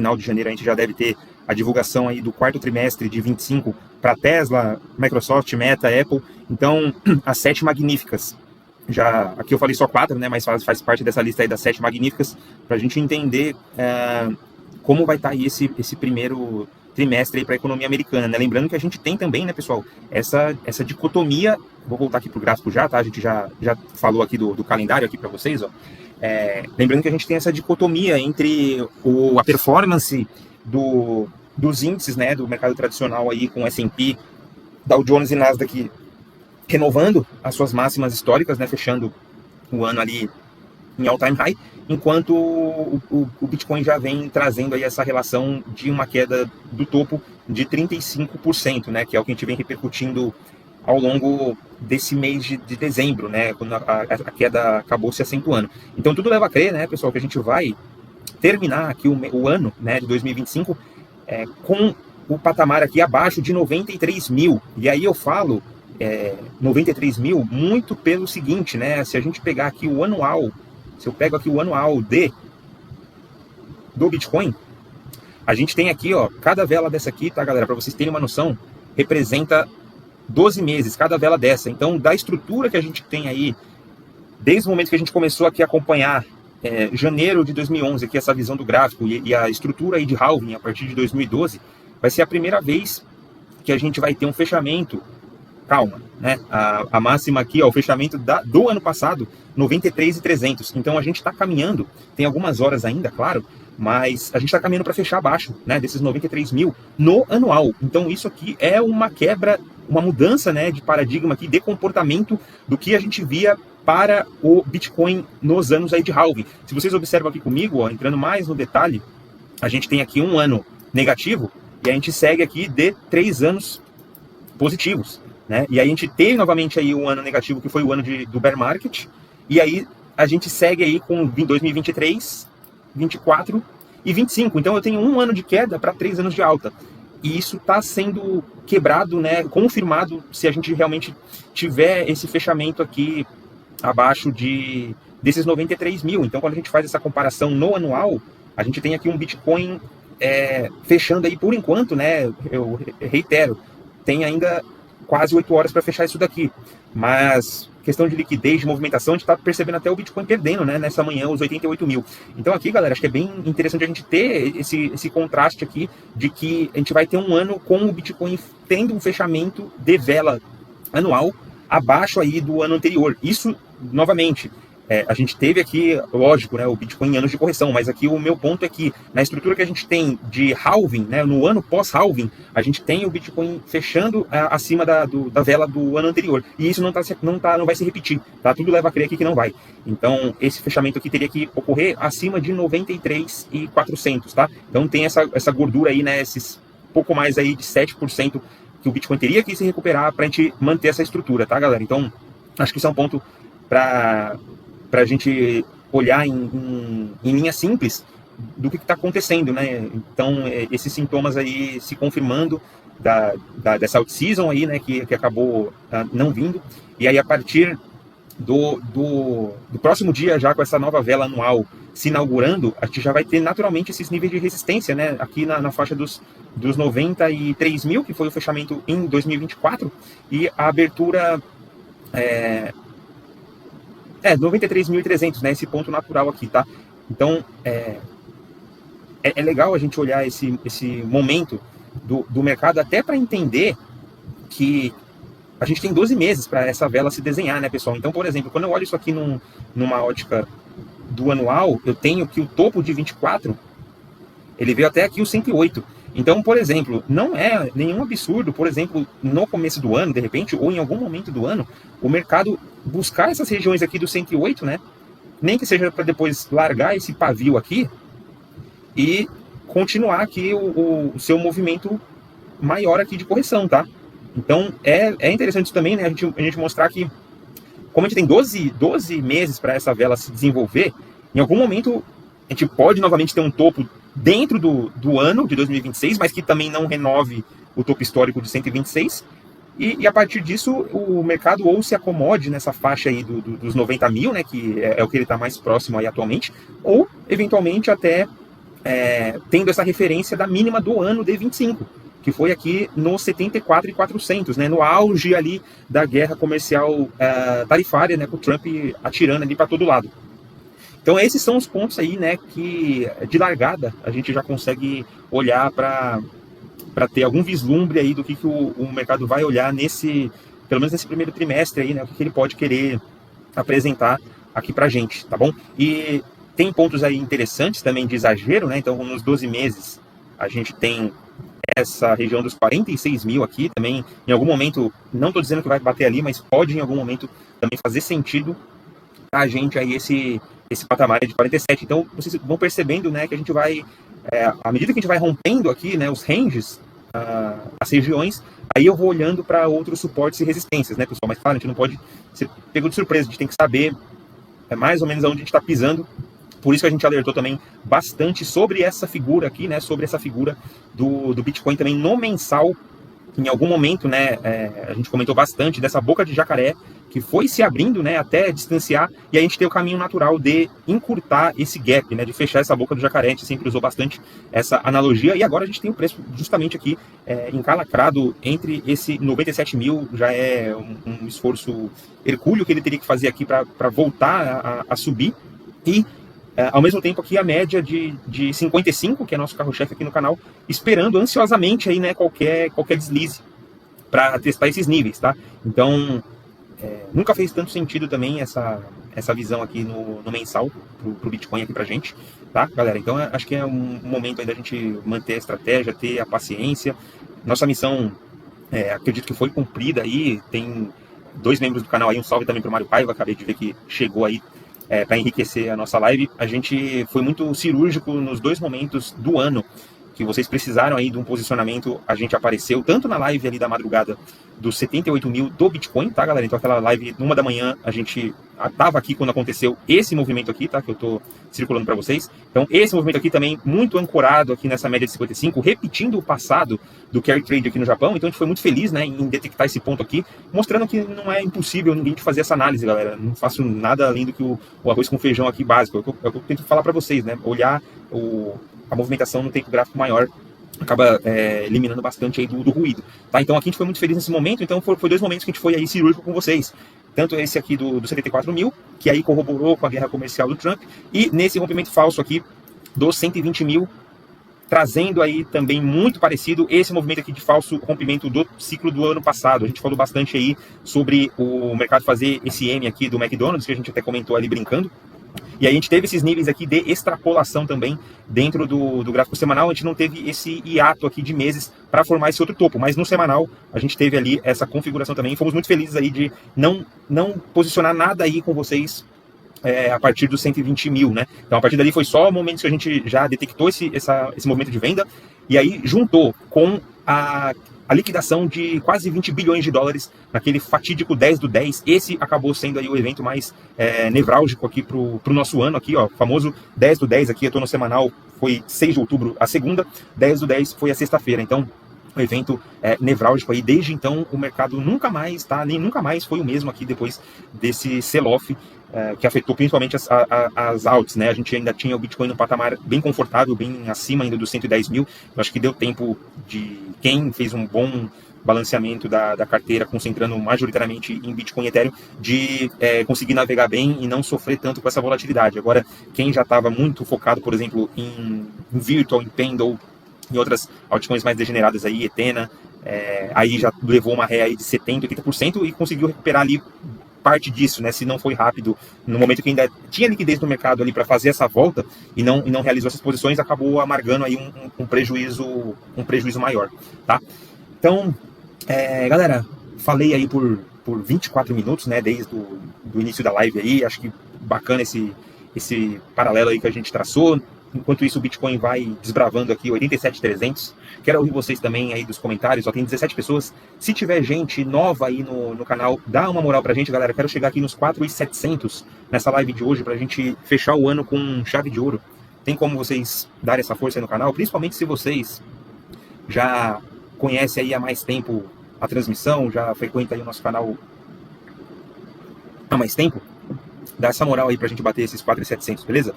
final de janeiro a gente já deve ter a divulgação aí do quarto trimestre de 25 para Tesla, Microsoft, Meta, Apple. Então, as 7 magníficas. Já, aqui eu falei só 4, né, mas faz parte dessa lista aí das 7 magníficas, para a gente entender como vai estar aí esse primeiro trimestre para a economia americana, né? Lembrando que a gente tem também, né, pessoal, essa dicotomia. Vou voltar aqui para o gráfico já, tá? A gente já falou aqui do calendário aqui para vocês, ó. Lembrando que a gente tem essa dicotomia entre a performance dos índices, né, do mercado tradicional aí com S&P, Dow Jones e Nasdaq renovando as suas máximas históricas, né, fechando o ano ali em all-time high, enquanto o Bitcoin já vem trazendo aí essa relação de uma queda do topo de 35%, né, que é o que a gente vem repercutindo ao longo desse mês de dezembro, né, quando a queda acabou se acentuando. Então tudo leva a crer, né, pessoal, que a gente vai terminar aqui o ano, né, de 2025 com o patamar aqui abaixo de 93 mil. E aí eu falo 93 mil muito pelo seguinte, né, se a gente pegar aqui o anual, se eu pego aqui o anual do Bitcoin, a gente tem aqui, ó, cada vela dessa aqui, tá, galera, para vocês terem uma noção, representa 12 meses, cada vela dessa. Então, da estrutura que a gente tem aí, desde o momento que a gente começou aqui a acompanhar janeiro de 2011, aqui essa visão do gráfico e a estrutura aí de halving a partir de 2012, vai ser a primeira vez que a gente vai ter um fechamento, calma, né? A máxima aqui, ó, o fechamento do ano passado, 93.300. Então a gente está caminhando, tem algumas horas ainda, claro, mas a gente está caminhando para fechar abaixo, né, desses 93 mil no anual. Então isso aqui é uma quebra, uma mudança, né, de paradigma aqui, de comportamento do que a gente via para o Bitcoin nos anos aí de halving. Se vocês observam aqui comigo, ó, entrando mais no detalhe, a gente tem aqui um ano negativo e a gente segue aqui de 3 anos positivos, né? E aí a gente teve novamente aí um ano negativo, que foi o ano do bear market, e aí a gente segue aí com 2023, 24 e 25. Então eu tenho um ano de queda para 3 anos de alta. E isso está sendo quebrado, né, confirmado, se a gente realmente tiver esse fechamento aqui abaixo desses 93 mil. Então, quando a gente faz essa comparação no anual, a gente tem aqui um Bitcoin fechando aí por enquanto, né, eu reitero, tem ainda quase 8 horas para fechar isso daqui. Mas questão de liquidez, de movimentação, a gente está percebendo até o Bitcoin perdendo, né, nessa manhã, os 88 mil. Então aqui, galera, acho que é bem interessante a gente ter esse contraste aqui de que a gente vai ter um ano com o Bitcoin tendo um fechamento de vela anual abaixo aí do ano anterior. Isso, novamente, a gente teve aqui, lógico, né, o Bitcoin em anos de correção, mas aqui o meu ponto é que na estrutura que a gente tem de halving, né, no ano pós-halving, a gente tem o Bitcoin fechando acima da vela do ano anterior. E isso não vai se repetir, tá? Tudo leva a crer aqui que não vai. Então, esse fechamento aqui teria que ocorrer acima de 93.400, tá? Então tem essa gordura aí, né, esses pouco mais aí de 7% que o Bitcoin teria que se recuperar para a gente manter essa estrutura, tá, galera? Então, acho que isso é um ponto para a gente olhar em linha simples do que está acontecendo, né? Então, esses sintomas aí se confirmando dessa out-season aí, né, que acabou não vindo. E aí, a partir do próximo dia, já com essa nova vela anual se inaugurando, a gente já vai ter naturalmente esses níveis de resistência, né? Aqui na faixa dos 93 mil, que foi o fechamento em 2024, e a abertura 93.300, né? Esse ponto natural aqui, tá? Então, é legal a gente olhar esse momento do mercado até para entender que a gente tem 12 meses para essa vela se desenhar, né, pessoal? Então, por exemplo, quando eu olho isso aqui numa ótica do anual, eu tenho que o topo de 24, ele veio até aqui o 108. Então, por exemplo, não é nenhum absurdo, por exemplo, no começo do ano, de repente, ou em algum momento do ano, o mercado buscar essas regiões aqui do 108, né? Nem que seja para depois largar esse pavio aqui e continuar aqui o seu movimento maior aqui de correção, tá? Então, é interessante isso também, né? A gente mostrar que, como a gente tem 12 meses para essa vela se desenvolver, em algum momento a gente pode novamente ter um topo dentro do ano de 2026, mas que também não renove o topo histórico de 126, e a partir disso o mercado ou se acomode nessa faixa aí dos 90 mil, né, que é o que ele está mais próximo aí atualmente, ou eventualmente até tendo essa referência da mínima do ano de 25, que foi aqui no 74.400, né, no auge ali da guerra comercial tarifária, né, com o Trump atirando ali para todo lado. Então esses são os pontos aí, né, que de largada a gente já consegue olhar para ter algum vislumbre aí do que o mercado vai olhar pelo menos nesse primeiro trimestre aí, né, o que ele pode querer apresentar aqui pra gente, tá bom? E tem pontos aí interessantes também de exagero, né? Então nos 12 meses a gente tem essa região dos 46 mil aqui também, em algum momento, não estou dizendo que vai bater ali, mas pode em algum momento também fazer sentido a gente aí esse patamar de 47. Então vocês vão percebendo, né, que a gente vai, à medida que a gente vai rompendo aqui, né, os ranges, as regiões, aí eu vou olhando para outros suportes e resistências, né, pessoal? Mas claro, a gente não pode ser pego de surpresa, a gente tem que saber mais ou menos onde a gente está pisando. Por isso que a gente alertou também bastante sobre essa figura aqui, né, sobre essa figura do Bitcoin também no mensal. Em algum momento, né, a gente comentou bastante dessa boca de jacaré que foi se abrindo, né, até distanciar, e a gente tem o caminho natural de encurtar esse gap, né, de fechar essa boca do jacaré. A gente sempre usou bastante essa analogia, e agora a gente tem o preço justamente aqui encalacrado entre esse 97 mil, já é um esforço hercúleo que ele teria que fazer aqui para voltar a subir, e ao mesmo tempo aqui a média de 55, que é nosso carro-chefe aqui no canal, esperando ansiosamente aí, né, qualquer deslize para testar esses níveis, tá? Então, nunca fez tanto sentido também essa visão aqui no mensal pro Bitcoin aqui pra gente, tá, galera? Então, acho que é um momento aí da gente manter a estratégia, ter a paciência. Nossa missão, acredito que foi cumprida aí. Tem 2 membros do canal aí, um salve também pro Mário Paiva, acabei de ver que chegou aí para enriquecer a nossa live. A gente foi muito cirúrgico nos 2 momentos do ano que vocês precisaram aí de um posicionamento. A gente apareceu tanto na live ali da madrugada dos 78 mil do Bitcoin, tá, galera? Então aquela live, 1 da manhã, a gente tava aqui quando aconteceu esse movimento aqui, tá, que eu tô circulando para vocês. Então esse movimento aqui também muito ancorado aqui nessa média de 55, repetindo o passado do carry trade aqui no Japão. Então a gente foi muito feliz, né, em detectar esse ponto aqui, mostrando que não é impossível ninguém fazer essa análise, galera. Não faço nada além do que o arroz com feijão aqui básico. É o que eu tento falar para vocês, né, olhar a movimentação no tempo gráfico maior acaba eliminando bastante aí do ruído, tá? Então aqui a gente foi muito feliz nesse momento. Então foi 2 momentos que a gente foi aí cirúrgico com vocês, tanto esse aqui do 74 mil, que aí corroborou com a guerra comercial do Trump, e nesse rompimento falso aqui dos 120 mil, trazendo aí também muito parecido esse movimento aqui de falso rompimento do ciclo do ano passado. A gente falou bastante aí sobre o mercado fazer esse M aqui do McDonald's, que a gente até comentou ali brincando. E aí a gente teve esses níveis aqui de extrapolação também dentro do gráfico semanal. A gente não teve esse hiato aqui de meses para formar esse outro topo, mas no semanal a gente teve ali essa configuração também. Fomos muito felizes aí de não posicionar nada aí com vocês a partir dos 120 mil, né? Então a partir dali foi só momentos que a gente já detectou esse movimento de venda, e aí juntou com a liquidação de quase 20 bilhões de dólares naquele fatídico 10/10. Esse acabou sendo aí o evento mais nevrálgico aqui pro nosso ano aqui, ó, famoso 10/10 aqui. Eu tô no semanal, foi 6 de outubro a segunda, 10/10 foi a sexta-feira. Então um evento nevrálgico aí. Desde então o mercado nunca mais nunca mais foi o mesmo aqui depois desse sell-off que afetou principalmente as alts, né? A gente ainda tinha o Bitcoin num patamar bem confortável, bem acima ainda dos 110 mil. Eu acho que deu tempo de quem fez um bom balanceamento da carteira, concentrando majoritariamente em Bitcoin e Ethereum, de conseguir navegar bem e não sofrer tanto com essa volatilidade. Agora, quem já estava muito focado, por exemplo, em Virtual, em Pendle, em outras altcoins mais degeneradas aí, Ethena, aí já levou uma ré aí de 70%, 80% e conseguiu recuperar ali parte disso, né? Se não foi rápido, no momento que ainda tinha liquidez no mercado ali para fazer essa volta e não realizou essas posições, acabou amargando aí um prejuízo maior, tá? Então, galera, falei aí por 24 minutos, né? Desde do início da live aí. Acho que bacana esse paralelo aí que a gente traçou. Enquanto isso, o Bitcoin vai desbravando aqui 87.300. Quero ouvir vocês também aí dos comentários. Só tem 17 pessoas. Se tiver gente nova aí no canal, dá uma moral pra gente, galera. Quero chegar aqui nos 4.700 nessa live de hoje pra gente fechar o ano com chave de ouro. Tem como vocês darem essa força aí no canal? Principalmente se vocês já conhecem aí há mais tempo a transmissão, já frequentam aí o nosso canal há mais tempo. Dá essa moral aí pra gente bater esses 4.700, beleza?